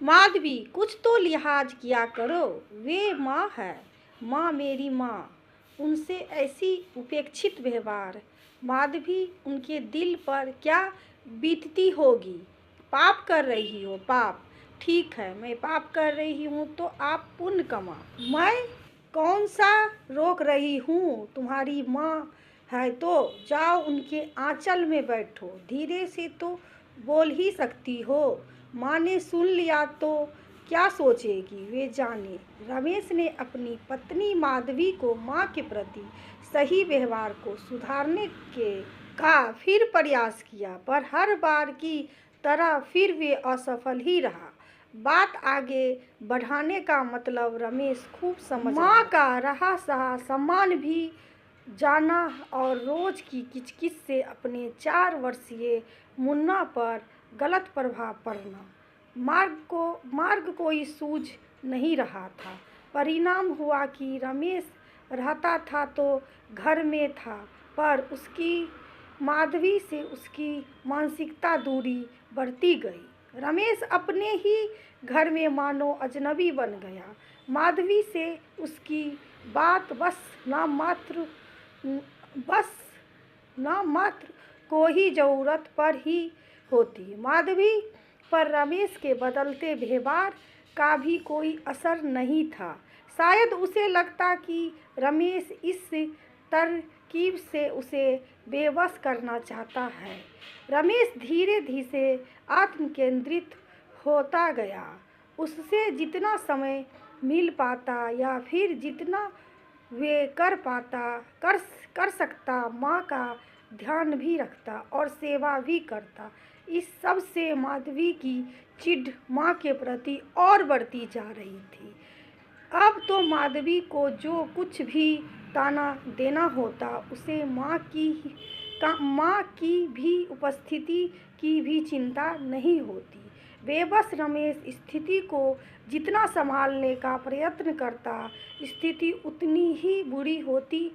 माधवी, कुछ तो लिहाज किया करो। वे माँ है, माँ, मेरी माँ। उनसे ऐसी उपेक्षित व्यवहार। माधवी, उनके दिल पर क्या बीतती होगी। पाप कर रही हो, पाप। ठीक है, मैं पाप कर रही हूँ तो आप पुण्य कमा। मैं कौन सा रोक रही हूँ। तुम्हारी माँ है तो जाओ उनके आंचल में बैठो। धीरे से तो बोल ही सकती हो। माँ ने सुन लिया तो क्या सोचेगी वे जाने। रमेश ने अपनी पत्नी माधवी को माँ के प्रति सही व्यवहार को सुधारने के का फिर प्रयास किया, पर हर बार की तरह फिर वे असफल ही रहा। बात आगे बढ़ाने का मतलब रमेश खूब समझ माँ का रहा सहा सम्मान भी जाना और रोज की किचकिच से अपने 4 वर्षीय मुन्ना पर गलत प्रभाव पड़ना। मार्ग कोई सूझ नहीं रहा था। परिणाम हुआ कि रमेश रहता था तो घर में था, पर उसकी माधवी से उसकी मानसिकता दूरी बढ़ती गई। रमेश अपने ही घर में मानो अजनबी बन गया। माधवी से उसकी बात बस नाम मात्र को ही ज़रूरत पर ही होती। माधवी पर रमेश के बदलते व्यवहार का भी कोई असर नहीं था। शायद उसे लगता कि रमेश इस तरकीब से उसे बेबस करना चाहता है। रमेश धीरे धीरे आत्मकेंद्रित होता गया। उससे जितना समय मिल पाता या फिर जितना वे कर सकता, माँ का ध्यान भी रखता और सेवा भी करता। इस सब से माधवी की चिढ़ माँ के प्रति और बढ़ती जा रही थी। अब तो माधवी को जो कुछ भी ताना देना होता उसे माँ की भी उपस्थिति की भी चिंता नहीं होती। बेबस रमेश स्थिति को जितना संभालने का प्रयत्न करता, स्थिति उतनी ही बुरी होती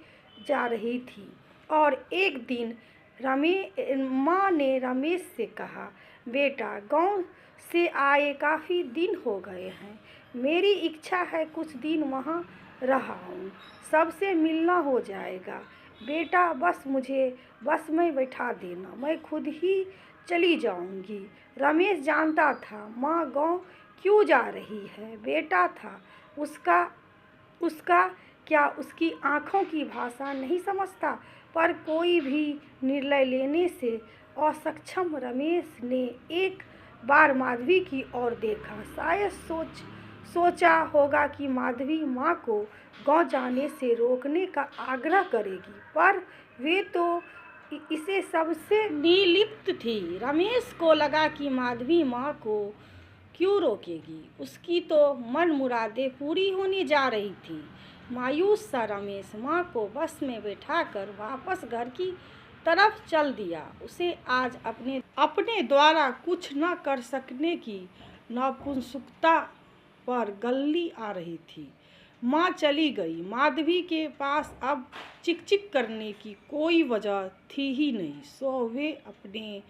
जा रही थी। और एक दिन माँ ने रमेश से कहा, बेटा, गांव से आए काफ़ी दिन हो गए हैं। मेरी इच्छा है कुछ दिन वहाँ रहा हूँ, सबसे मिलना हो जाएगा। बेटा, बस मुझे बस में बैठा देना, मैं खुद ही चली जाऊंगी। रमेश जानता था माँ गांव क्यों जा रही है। बेटा था उसका क्या उसकी आँखों की भाषा नहीं समझता। पर कोई भी निर्णय लेने से असक्षम रमेश ने एक बार माधवी की ओर देखा। शायद सोचा होगा कि माधवी माँ को गांव जाने से रोकने का आग्रह करेगी, पर वे तो इसे सबसे निर्लिप्त थी। रमेश को लगा कि माधवी माँ को क्यों रोकेगी, उसकी तो मन मुरादें पूरी होने जा रही थी। मायूस सा रमेश माँ को बस में बैठाकर वापस घर की तरफ चल दिया। उसे आज अपने द्वारा कुछ न कर सकने की नपुंसकता पर गल्ली आ रही थी। माँ चली गई। माधवी के पास अब चिक करने की कोई वजह थी ही नहीं, सो वे अपने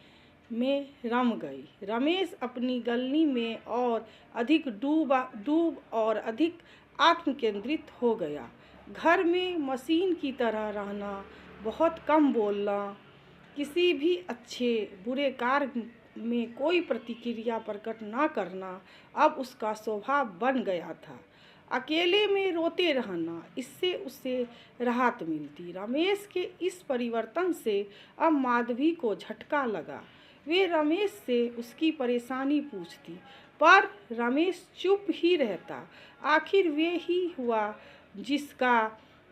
में रम गई। रमेश अपनी गलनी में और अधिक डूब और अधिक आत्मकेंद्रित हो गया। घर में मशीन की तरह रहना, बहुत कम बोलना, किसी भी अच्छे बुरे कार्य में कोई प्रतिक्रिया प्रकट न करना अब उसका स्वभाव बन गया था। अकेले में रोते रहना, इससे उसे राहत मिलती। रमेश के इस परिवर्तन से अब माधवी को झटका लगा। वे रमेश से उसकी परेशानी पूछती, पर रमेश चुप ही रहता। आखिर वे ही हुआ जिसका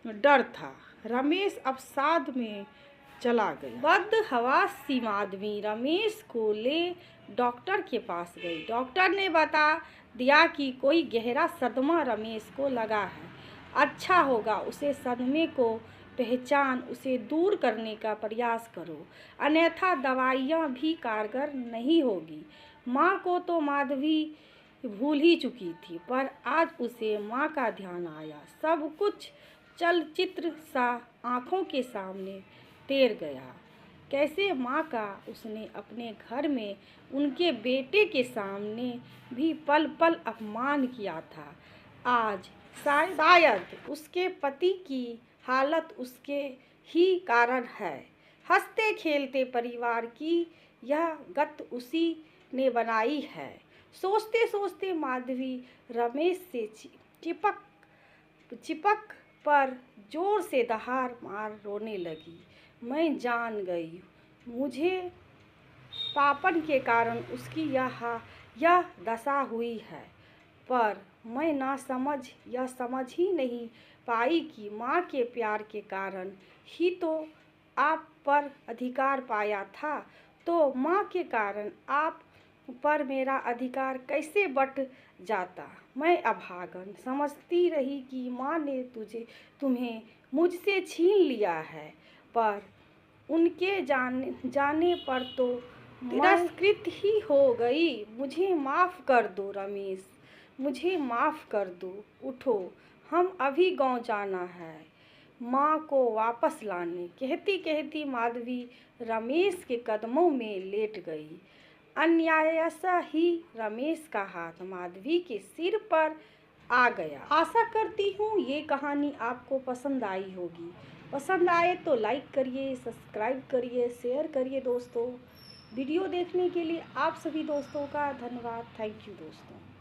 डर था। रमेश अब साथ में चला गया। बदहवास सी माधवी रमेश को ले डॉक्टर के पास गई। डॉक्टर ने बता दिया कि कोई गहरा सदमा रमेश को लगा है। अच्छा होगा उसे सदमे को पहचान उसे दूर करने का प्रयास करो, अन्यथा दवाइयाँ भी कारगर नहीं होगी। माँ को तो माधवी भूल ही चुकी थी, पर आज उसे माँ का ध्यान आया। सब कुछ चलचित्र सा आँखों के सामने तैर गया। कैसे माँ का उसने अपने घर में उनके बेटे के सामने भी पल पल अपमान किया था। आज शायद उसके पति की हालत उसके ही कारण है। हंसते खेलते परिवार की यह गत उसी ने बनाई है। सोचते सोचते माधवी रमेश से चिपक चिपक पर जोर से दहाड़ मार रोने लगी। मैं जान गई, मुझे पापन के कारण उसकी यह दशा हुई है, पर मैं यह समझ ही नहीं पाई कि माँ के प्यार के कारण ही तो आप पर अधिकार पाया था, तो माँ के कारण आप पर मेरा अधिकार कैसे बंट जाता। मैं अभागन समझती रही कि माँ ने तुम्हें मुझसे छीन लिया है, पर उनके जाने पर तो तिरस्कृत ही हो गई। मुझे माफ़ कर दो रमेश, मुझे माफ़ कर दो। उठो, हम अभी गांव जाना है माँ को वापस लाने। कहती कहती माधवी रमेश के कदमों में लेट गई। अन्यायशः ही रमेश का हाथ माधवी के सिर पर आ गया। आशा करती हूँ ये कहानी आपको पसंद आई होगी। पसंद आए तो लाइक करिए, सब्सक्राइब करिए, शेयर करिए दोस्तों। वीडियो देखने के लिए आप सभी दोस्तों का धन्यवाद। थैंक यू दोस्तों।